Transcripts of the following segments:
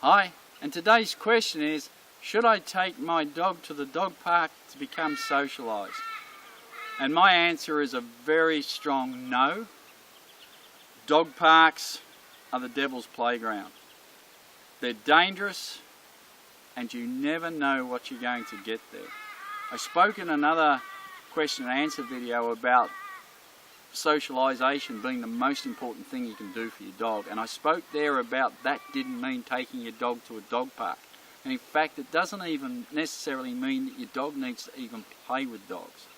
Hi, and today's question is, should I take my dog to the dog park to become socialised? And my answer is a very strong no. Dog parks are the devil's playground. They're dangerous and you never know what you're going to get there. I spoke in another question and answer video about socialisation being the most important thing you can do for your dog, and I spoke there about that didn't mean taking your dog to a dog park, and in fact it doesn't even necessarily mean that your dog needs to even play with dogs.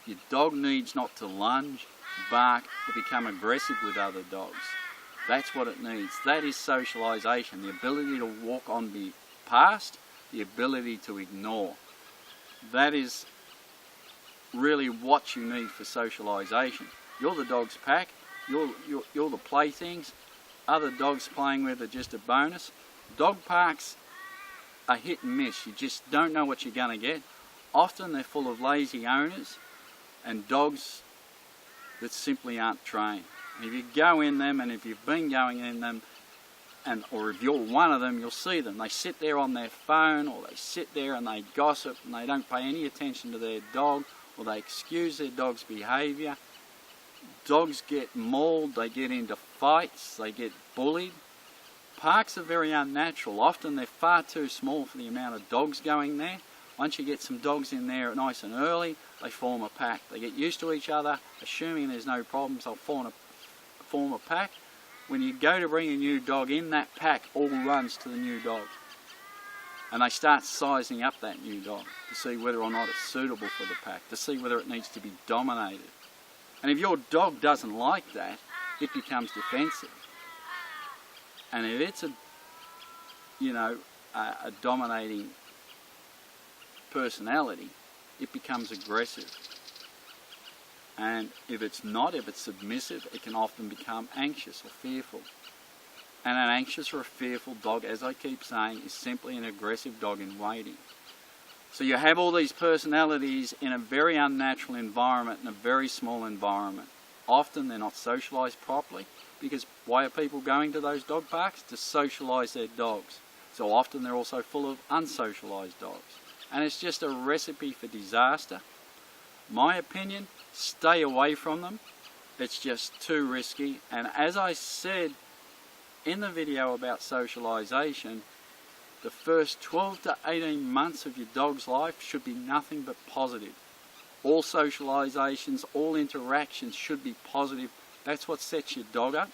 Your dog needs not to lunge, bark or become aggressive with other dogs. That's what it needs. That is socialisation, the ability to walk on past, the ability to ignore. That is really what you need for socialisation. You're the dog's pack, you're the playthings, other dogs playing with are just a bonus. Dog parks are hit and miss, you just don't know what you're going to get. Often they're full of lazy owners and dogs that simply aren't trained. And if you go in them, and if you've been going in them, or if you're one of them, you'll see them. They sit there on their phone, or they sit there and they gossip and they don't pay any attention to their dog, or they excuse their dog's behaviour. Dogs get mauled, they get into fights, they get bullied. Parks are very unnatural. Often they're far too small for the amount of dogs going there. Once you get some dogs in there nice and early, they form a pack. They get used to each other, assuming there's no problems, they'll form a pack. When you go to bring a new dog in, that pack all runs to the new dog. And they start sizing up that new dog to see whether or not it's suitable for the pack, to see whether it needs to be dominated. And if your dog doesn't like that, it becomes defensive. And if it's a dominating personality, it becomes aggressive. And if it's submissive, it can often become anxious or fearful. And an anxious or a fearful dog, as I keep saying, is simply an aggressive dog in waiting. So you have all these personalities in a very unnatural environment, in a very small environment. Often they're not socialised properly, because why are people going to those dog parks? To socialise their dogs. So often they're also full of unsocialised dogs. And it's just a recipe for disaster. My opinion, stay away from them. It's just too risky. And as I said in the video about socialisation, the first 12 to 18 months of your dog's life should be nothing but positive. All socialisations, all interactions should be positive. That's what sets your dog up.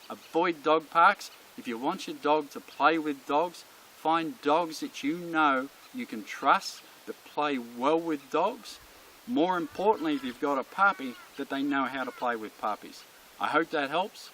Avoid dog parks. If you want your dog to play with dogs, find dogs that you know you can trust, that play well with dogs. More importantly, if you've got a puppy, that they know how to play with puppies. I hope that helps.